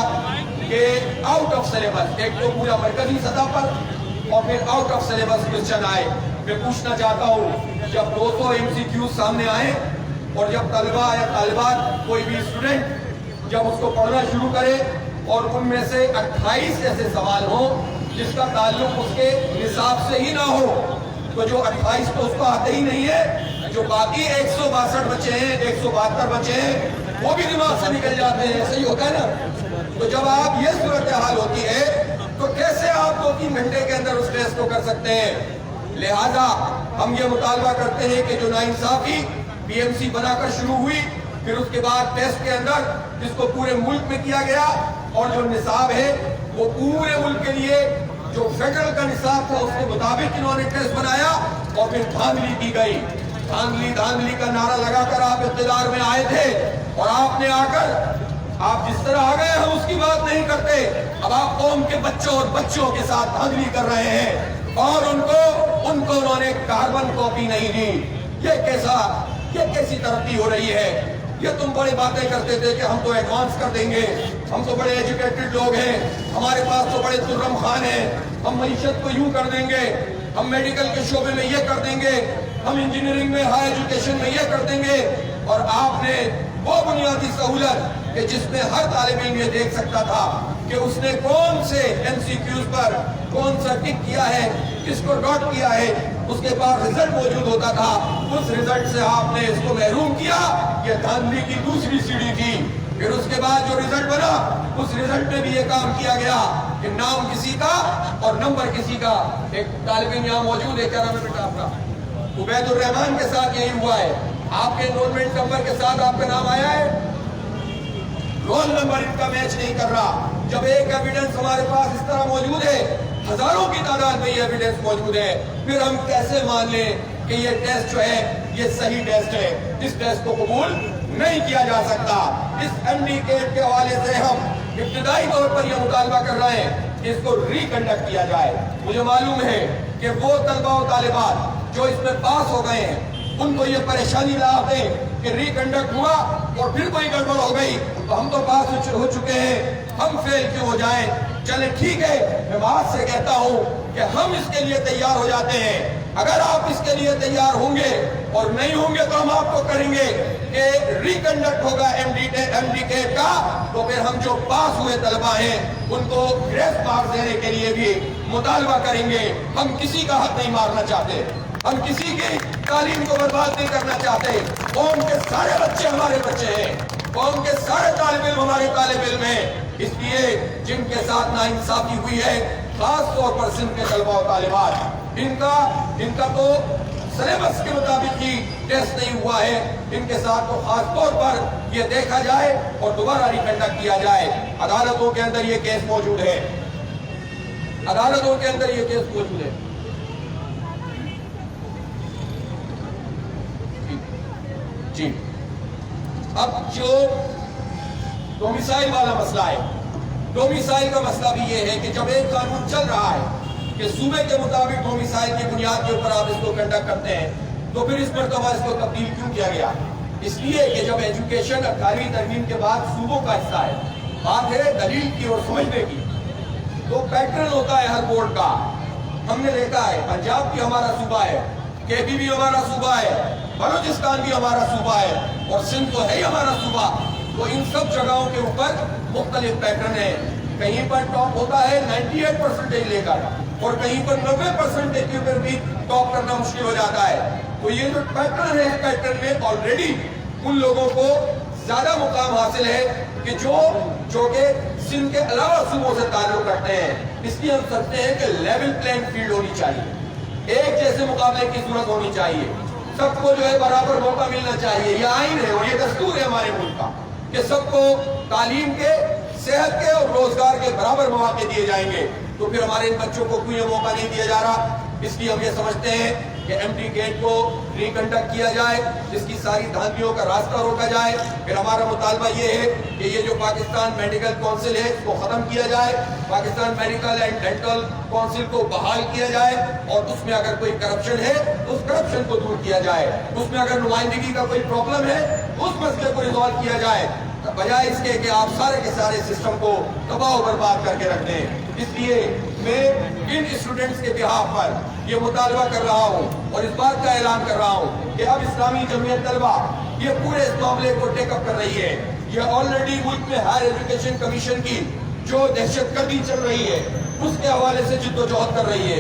कि आउट ऑफ सिलेबस, एक तो पूरा मरकजी सतह पर और फिर आउट ऑफ सिलेबस क्वेश्चन आए। मैं पूछना चाहता हूँ, जब 200 MCQ सामने आए और जब तलबा या तालिबात कोई भी स्टूडेंट जब उसको पढ़ना शुरू करे और उनमें से 28 ऐसे सवाल हो जिसका ताल्लुक उसके निसाब से ही ना हो, तो जो 28 तो उसको आते ही नहीं है, जो बाकी 162 बचे हैं, 172 बचे हैं, वो भी दिमाग से निकल जाते हैं। ऐसे ही होता है ना। तो जब आप ये सूरत हाल होती है तो कैसे आप 2-3 घंटे के अंदर उस टेस्ट को कर सकते हैं। लिहाजा हम ये मुतालबा करते हैं कि जो नाइंसाफी PMC बनाकर शुरू हुई, फिर उसके बाद टेस्ट के अंदर जिसको पूरे मुल्क में किया गया, और जो निसाब है वो पूरे मुल्क के लिए जो फेडरल का निसाब था उसके मुताबिक इन्होंने टेस्ट बनाया, और फिर धांधली की गई। धांधली का नारा लगाकर आप इख्तियार में आए थे, और आपने आकर आप जिस तरह आ गए हम उसकी बात नहीं करते। अब आप कौम के बच्चों और बच्चों के साथ धांधली कर रहे हैं, और उनको उन्होंने कार्बन कॉपी नहीं दी। ये कैसी तरक्की हो रही है। ये तुम बड़ी बातें करते थे कि हम तो एडवांस कर देंगे, हम तो बड़े एजुकेटेड लोग हैं, हमारे पास तो बड़े तुर्रम खान हैं, हम मईशत को यूं कर देंगे, हम मेडिकल के शोबे में ये कर देंगे, हम इंजीनियरिंग में हाई एजुकेशन में ये कर देंगे। और आपने वो बुनियादी सहूलत कि जिसमें हर तालिब इल्म ये देख सकता था कि उसने कौन से MCQs पर कौन सा टिक किया है, किसको डॉट किया है, उसके पास रिजल्ट मौजूद होता था। उस रिजल्ट से आपने इसको महरूम किया। ये धांधली की दूसरी सीढ़ी थी। फिर उसके बाद जो रिजल्ट बना, उस रिजल्ट में भी ये काम किया गया कि नाम किसी का और नंबर किसी का। एक तालिब इल्म यहाँ मौजूद है, क्या नाम है बेटा आपका? उबैदुर रहमान के साथ यही हुआ है। आपके एनरोलमेंट नंबर के साथ आपका नाम आया है, रोल नंबर इनका मैच नहीं कर रहा। जब एक एविडेंस हमारे पास इस तरह मौजूद है, हजारों की तादाद में ये एविडेंस मौजूद है, फिर हम कैसे मान लें कि ये टेस्ट जो है ये सही टेस्ट है? इस टेस्ट को कबूल नहीं किया जा सकता। इस MD के हवाले से हम इब्तिदाई तौर पर यह मुतालबा कर रहे हैं कि इसको रिकंडक्ट किया जाए। मुझे मालूम है कि वो तलबा और तालिबात जो इसमें पास हो गए हैं उनको ये परेशानी लाते कि रिकंडक्ट हुआ और फिर कोई गड़बड़ हो गई तो हम तो पास हो चुके हैं, हम फेल क्यों हो जाएं? चले ठीक है, मैं बात से कहता हूं कि हम इसके लिए तैयार हो जाते हैं। अगर आप इसके लिए तैयार होंगे और नहीं होंगे तो हम आपको करेंगे कि रिकंडक्ट होगा MD का, तो फिर हम जो पास हुए तलबा हैं उनको ग्रेस मार्क्स देने के लिए भी मुतालबा करेंगे। हम किसी का हक नहीं मारना चाहते, हम किसी की तालीम को बर्बाद नहीं करना चाहते। कौम के सारे बच्चे हमारे बच्चे हैं, कौम के सारे तालिब इल्म हमारे तालिब इल्म हैं। इसलिए जिनके साथ नाइंसाफी हुई है, खास तौर पर सिंध के तलबा और तालिबात, इनका तो सिलेबस के मुताबिक ही टेस्ट नहीं हुआ है, इनके साथ तो खास तौर पर ये देखा जाए और दोबारा रिकंडक्ट किया जाए। अदालतों के अंदर ये केस मौजूद है, अदालतों के अंदर ये केस मौजूद है। जी, अब जो डोमिसाइल वाला मसला है, डोमिसाइल का मसला भी ये है कि जब एक कानून चल रहा है कि सूबे के मुताबिक डोमिसाइल की बुनियाद के ऊपर आप इसको कंडक्ट करते हैं, तो फिर इस मरतबा इसको तब्दील क्यों किया गया? इसलिए कि जब एजुकेशन 18वीं तरमीम के बाद सूबों का हिस्सा है, बात है दलील की और समझने की, तो पैटर्न होता है हर बोर्ड का। हमने देखा है पंजाब भी हमारा सूबा है, KP भी हमारा सूबा है, बलूचिस्तान भी हमारा सूबा है, और सिंध तो है ही हमारा सूबा। तो इन सब जगहों के ऊपर मुख्तलिफ पैटर्न है। कहीं पर टॉप होता है 98% लेकर, और कहीं पर 90% के ऊपर भी टॉप करना मुश्किल हो जाता है। तो ये जो पैटर्न है, इस पैटर्न में ऑलरेडी उन लोगों को ज्यादा मुकाम हासिल है कि जो के सिंध के अलावा सूबों से ताल्लुक रखते हैं। इसलिए हम समझते हैं कि लेवल प्लेइंग फील्ड होनी चाहिए, एक जैसे मुकाबले की जरूरत होनी चाहिए, सबको जो है बराबर मौका मिलना चाहिए। ये आइन है और ये दस्तूर है हमारे मुल्क का कि सबको तालीम के, सेहत के और रोजगार के बराबर मौके दिए जाएंगे। तो फिर हमारे इन बच्चों को कोई मौका नहीं दिया जा रहा। इसलिए हम ये समझते हैं कि एमटी गेट को रिकंडक्ट किया जाए, इसकी सारी धांधियों का रास्ता रोका जाए। फिर हमारा मुतालबा ये है कि ये जो पाकिस्तान मेडिकल काउंसिल है इसको खत्म किया जाए, Pakistan medical and dental council को बहाल किया जाए और उसमें अगर कोई करप्शन है तो उस करप्शन को दूर किया जाए, उसमें अगर नुमाइंदगी का कोई प्रॉब्लम है उस मसले को रिजॉल्व किया जाए, बजाय इसके कि आप सारे के सारे सिस्टम को तबाह बर्बाद करके रख दें। इसलिए मैं इन स्टूडेंट्स के बिहाफ पर ये मुतालबा कर रहा हूँ और इस बात का ऐलान कर रहा हूँ कि अब इस्लामी जमीयत तलबा ये पूरे इस मामले को टेकअप कर रही है। ये ऑलरेडी मुल्क में हायर एजुकेशन कमीशन की जो दहशतगर्दी चल रही है उसके हवाले से जिद्दोजहद कर रही है।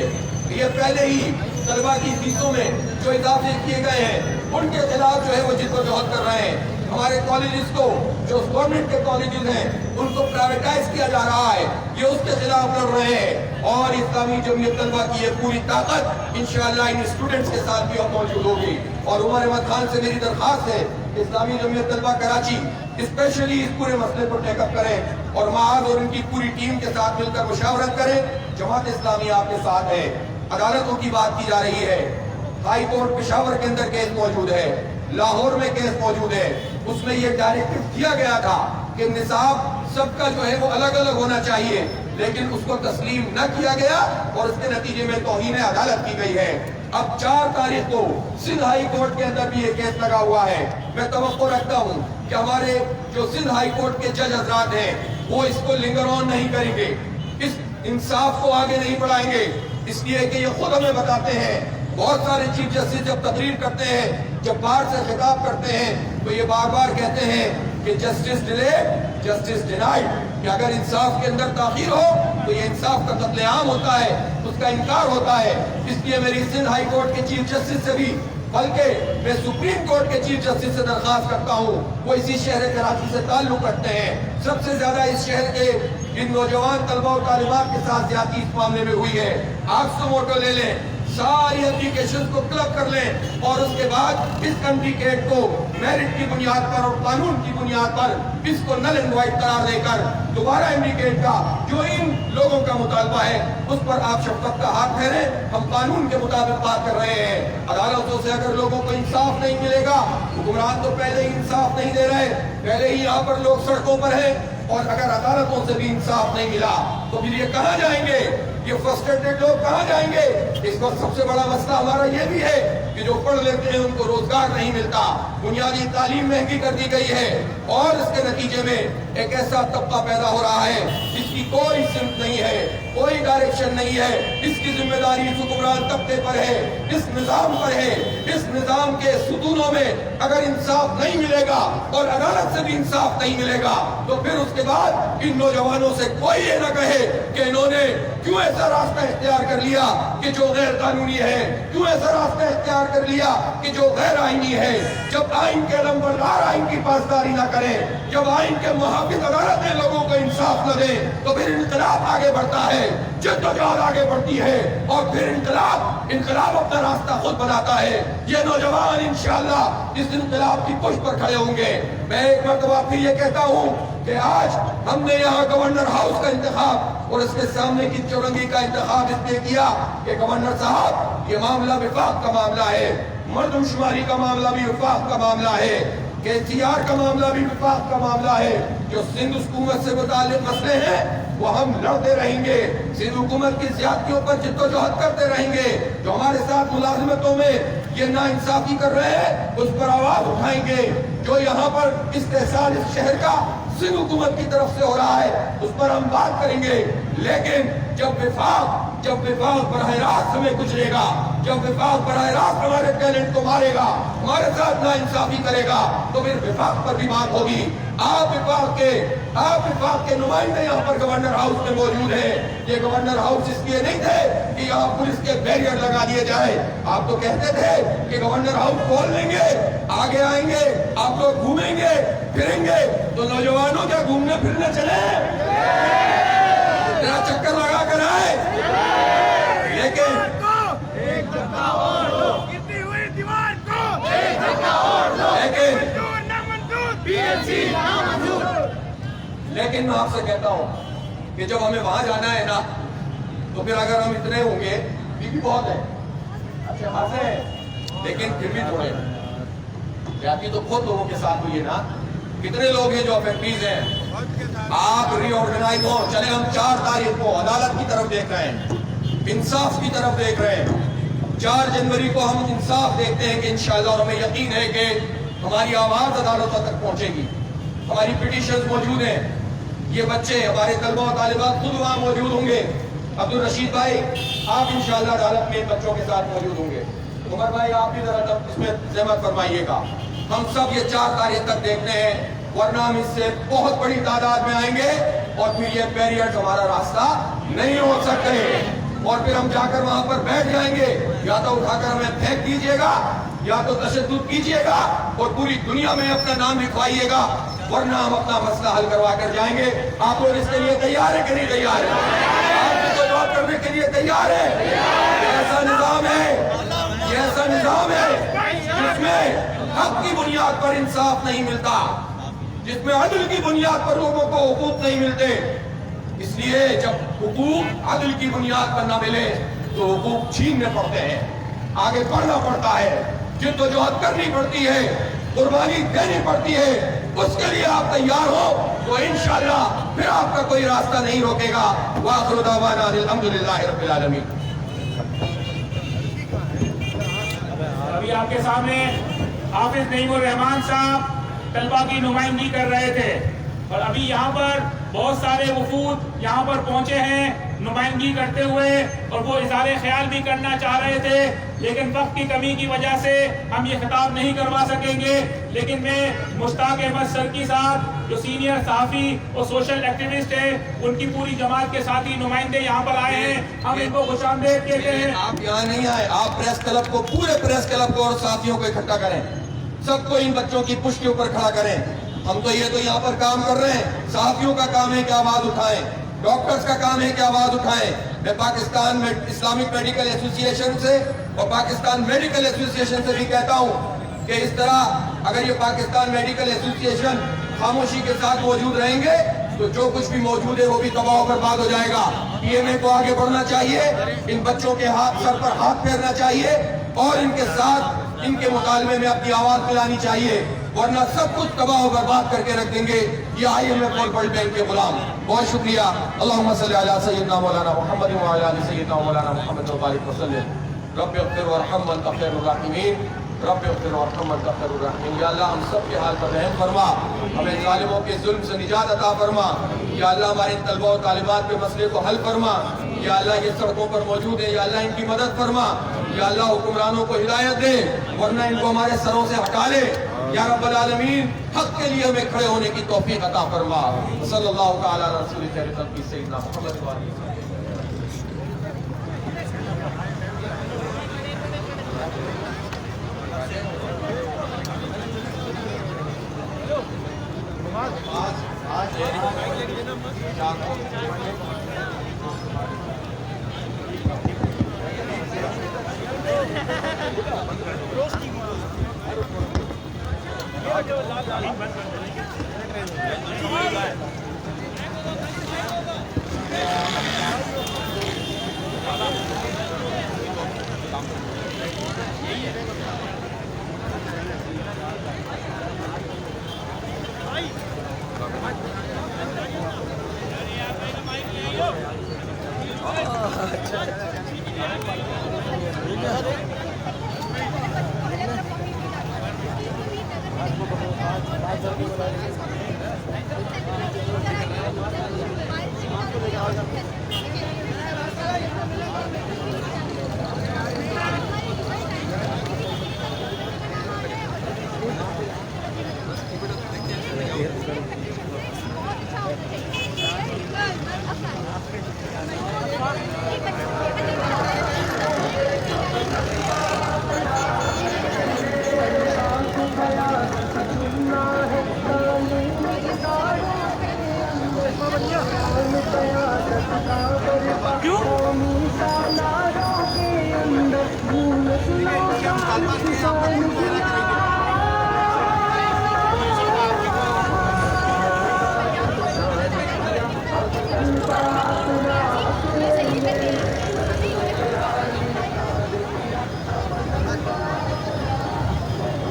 ये पहले ही तलबा की फीसों में जो इजाफे किए गए हैं उनके खिलाफ जो है वो जिद्दोजहद कर रहे हैं। हमारे कॉलेजेस को, जो गवर्नमेंट के कॉलेजेस हैं, उनको प्राइवेटाइज किया जा रहा है, ये उसके खिलाफ लड़ रहे हैं। और इस्लामी जमीयत तलबा की ये पूरी ताकत इंशाअल्लाह इन स्टूडेंट्स के साथ भी अब मौजूद होगी। और उमर अहमद खान से मेरी दरख्वास्त है कि इस्लामी जमीयत तलबा कराची स्पेशली इस पूरे मसले को टेकअप करें और महाज और उनकी पूरी टीम के साथ मिलकर मुशावरत करें। जमात इस्लामी आपके साथ है। अदालतों की बात की जा रही है, हाई कोर्ट पेशावर के अंदर केस मौजूद है, लाहौर में केस मौजूद है, उसमें ये डायरेक्टिव दिया गया था कि निसाब सबका जो है वो अलग अलग होना चाहिए, लेकिन उसको तस्लीम न किया गया और उसके नतीजे में तौहीन अदालत की गई है। अब 4 तारीख को सिंध हाई कोर्ट के अंदर भी ये केस लगा हुआ है। मैं तवक्को रखता हूँ कि हमारे जो सिंध हाई कोर्ट के जज हजरात हैं वो इसको लिंगर ऑन नहीं करेंगे, इस इंसाफ को आगे नहीं बढ़ाएंगे। इसलिए कि ये खुद हमें बताते हैं, बहुत सारे चीफ जस्टिस जब तकरीर करते हैं, जब बाहर से खिताब करते हैं तो ये बार बार कहते हैं कि जस्टिस डिले जस्टिस डिनाइड, कि अगर इंसाफ के अंदर ताखीर हो तो ये इंसाफ का कत्लेआम होता है, उसका इनकार होता है। इसलिए मेरी सिंध हाई कोर्ट के चीफ जस्टिस से भी, बल्कि मैं सुप्रीम कोर्ट के चीफ जस्टिस से दरख्वास्त करता हूँ, वो इसी शहर कराची से ताल्लुक रखते हैं। सबसे ज्यादा इस शहर के इन नौजवान तलबा और तालिबात के साथ ज्यादती इस मामले में हुई है। आप सुमोटो ले लें, सारी एप्लीकेशन को क्लब कर लें और उसके बाद इस कंट्रीकेट को मेरिट की बुनियाद पर और कानून की बुनियाद पर इसको नल एंड वाइड करार देकर दोबारा एप्लीकेट का जो इन लोगों का मुतालबा है उस पर आप शफकत का हाथ फेरें। हम कानून के मुताबिक बात कर रहे हैं। अदालतों से अगर लोगों को इंसाफ नहीं मिलेगा, हुक्मरान तो पहले ही इंसाफ नहीं दे रहे, पहले ही यहाँ पर लोग सड़कों पर हैं, और अगर अदालतों से भी इंसाफ नहीं मिला तो फिर ये कहाँ जाएंगे, ये फ्रस्ट्रेटेड लोग कहाँ जाएंगे। इस वक्त सबसे बड़ा मसला हमारा ये भी है कि जो पढ़ लेते हैं उनको रोजगार नहीं मिलता, बुनियादी तालीम महंगी कर दी गई है और इसके नतीजे में एक ऐसा तबका पैदा हो रहा है जिसकी कोई सिमत नहीं है, कोई डायरेक्शन नहीं है। इसकी जिम्मेदारी हुक्मरान तबके पर है, इस निजाम पर है। इस निजाम के सुतूनों में अगर इंसाफ नहीं मिलेगा और अदालत से भी इंसाफ नहीं मिलेगा तो फिर उसके बाद इन नौजवानों से कोई ये न कहे कि इन्होंने क्यों ऐसा रास्ता इख्तियार कर लिया कि जो गैर कानूनी है, क्यों ऐसा रास्ता इख्तियार कर लिया कि जो गैर आईनी है। जब आइन के लंबरदार आइन की पासदारी न करें, जब आइन के मुहाफिज अदालतें लोगों को इंसाफ न दें तो फिर इनकलाब आगे बढ़ता है, जद्दोजहद आगे बढ़ती है और फिर इनकलाब अपना रास्ता खुद बनाता है। ये नौजवान इंशाअल्लाह इस इनकलाब की पुष्ट पर खड़े होंगे। मैं एक मरतबा फिर ये कहता हूँ कि आज हमने यहाँ गवर्नर हाउस का इंतखाब और इसके सामने की चौरंगी का इंतखाब इसलिए किया कि गवर्नर साहब ये मामला विफाक का मामला है, मर्दमशुमारी का मामला भी विफाक का मामला है, KCR का मामला भी विफाक का मामला है। जो सिंध हुकूमत से मुताल्लिक मसले हैं वो हम लड़ते रहेंगे, सिंध हुकूमत की ज्यादतियों पर जिद्दोजहद करते रहेंगे। जो हमारे साथ मुलाजिमतों में ये नाइंसाफी कर रहे हैं उस पर आवाज उठाएंगे। जो यहाँ पर इस्तेहसाल इस शहर का सिंध हुकूमत की तरफ से हो रहा है उस पर हम बात करेंगे। लेकिन जब विफाक जब विफाक बराह रास्त हमें कुचलेगा, जब विफाक बराह रास्त हमारे टैलेंट को मारेगा, हमारे साथ नाइंसाफी करेगा, तो फिर विफाक पर भी बात होगी। आप विफाक के नुमाइंदे यहाँ पर गवर्नर हाउस में मौजूद हैं। ये गवर्नर हाउस इसलिए नहीं थे कि यहाँ पुलिस के बैरियर लगा दिए जाए। आप तो कहते थे कि गवर्नर हाउस खोल लेंगे, आगे आएंगे, आप लोग घूमेंगे फिरेंगे। तो नौजवानों क्या घूमने फिरने चले, तेरा चक्कर लगा कर आए। लेकिन लेकिन मैं आपसे कहता हूं कि जब हमें वहां जाना है ना, तो फिर अगर हम इतने होंगे, भी बहुत है, अच्छे खासे हैं, लेकिन फिर भी थोड़े जाती तो बहुत लोगों के साथ हुई है ना। कितने लोग हैं जो अफेक्टीज हैं। आप रीऑर्गेनाइज हो, चले हम 4 तारीख को अदालत की तरफ देख रहे हैं, इंसाफ की तरफ देख रहे हैं। 4 जनवरी को हम इंसाफ देखते हैं कि इंशाअल्लाह, हमें यकीन है कि हमारी आवाज अदालतों तक पहुंचेगी। हमारी पिटीशन मौजूद हैं, ये बच्चे हमारे तलबा और तालिबात खुद वहां मौजूद होंगे। अब्दुल रशीद भाई, आप इंशाअल्लाह अदालत में बच्चों के साथ मौजूद होंगे। उमर भाई, आप भी जरा इसमें सहमत फरमाइएगा। हम सब ये 4 तारीख तक देखते हैं, वरना हम इससे बहुत बड़ी तादाद में आएंगे और फिर ये बैरियर्स हमारा रास्ता नहीं हो सकते। और फिर हम जाकर वहां पर बैठ जाएंगे, या तो उठाकर हमें फेंक दीजिएगा, या तो तशद्दुद कीजिएगा और पूरी दुनिया में अपना नाम लिखवाइएगा, वरना हम अपना मसला हल करवा कर जाएंगे। आप लोग इसके लिए तैयार है कि नहीं तैयार है? आप तो जवाब करने के लिए तैयार है? ऐसा निजाम है, ये ऐसा निजाम है जिसमें हक की बुनियाद पर इंसाफ नहीं मिलता, जिसमें अदल की बुनियाद पर लोगों को हुकूक नहीं मिलते। इसलिए जब हुकूक अदल की बुनियाद पर न मिले तो हुकूक छीनने पड़ते हैं, आगे बढ़ना पड़ता है, जिद्दोजहद करनी पड़ती है, कुर्बानी देनी पड़ती है। उसके लिए आप तैयार हो तो इंशाअल्लाह फिर आपका कोई रास्ता नहीं रोकेगा। वाखिरु दावाना अल्हम्दुलिल्लाहि रब्बिल आलमीन। अभी आपके सामने हाफिज नईमुर रहमान साहब तलबा की नुमाइंदगी कर रहे थे, और अभी यहाँ पर बहुत सारे वफूद यहाँ पर पहुंचे हैं नुमाइंदगी करते हुए, और वो इज़हार ख्याल भी करना चाह रहे थे, लेकिन वक्त की कमी की वजह से हम ये खिताब नहीं करवा सकेंगे। लेकिन मैं मुश्ताक अहमद सरकी साहब जो सीनियर सहाफ़ी और सोशल एक्टिविस्ट है, उनकी पूरी जमात के साथी नुमाइंदे यहाँ पर आए हैं, हम इनको खुशामदीद कहते हैं। आप यहाँ नहीं आए, आप प्रेस क्लब को, पूरे प्रेस क्लब को और साथियों को इकट्ठा करें, सबको इन बच्चों की पुष्ट के ऊपर खड़ा करें। हम तो यहाँ पर काम कर रहे हैं, सहाफियों का काम है कि आवाज उठाएं, डॉक्टर्स का काम है कि आवाज उठाएं। मैं पाकिस्तान में इस्लामिक मेडिकल एसोसिएशन से और पाकिस्तान मेडिकल एसोसिएशन से भी कहता हूं कि इस तरह अगर ये पाकिस्तान मेडिकल एसोसिएशन खामोशी के साथ मौजूद रहेंगे तो जो कुछ भी मौजूद है वो भी तबाह बर्बाद हो जाएगा। पीएमए को आगे बढ़ना चाहिए, इन बच्चों के सर पर हाथ फेरना चाहिए और इनके साथ इनके मुकालमे में अपनी आवाज मिलानी चाहिए, वरना सब कुछ तबाह और बर्बाद करके रख देंगे ये IMF और वर्ल्ड बैंक के गुलाम। बहुत शुक्रिया। अल्लाहुम्मा सल्ली अला सय्यिदना मौलाना मुहम्मद व अला आलि सय्यिदना मौलाना मुहम्मद व बारिक वसल्लम। रब्बि इग़फिर वरहम वअन्ता खैरुर राहिमीन। रब्बि इग़फिर वरहम वअन्ता खैरुर राहिमीन। या अल्लाह, हम सब के हाल पर रहम फरमा, हमें जालिमों के जुल्म से निजात अता फरमा। या अल्लाह, हमारे तलबा और तालिबात के मसले को हल फरमा। या अल्लाह, ये सड़कों पर मौजूद है, या अल्लाह इनकी मदद फरमा। या अल्लाह, हुक्मरानों को हिदायत दे, वरना इनको हमारे सरों से हटा ले। या रब्बल आलमीन, हक के लिए हमें खड़े होने की तौफीक अता फरमा। सल्लल्लाहु तआला अला रसूलिल करीम सय्यिदना मुहम्मद व आलिहि।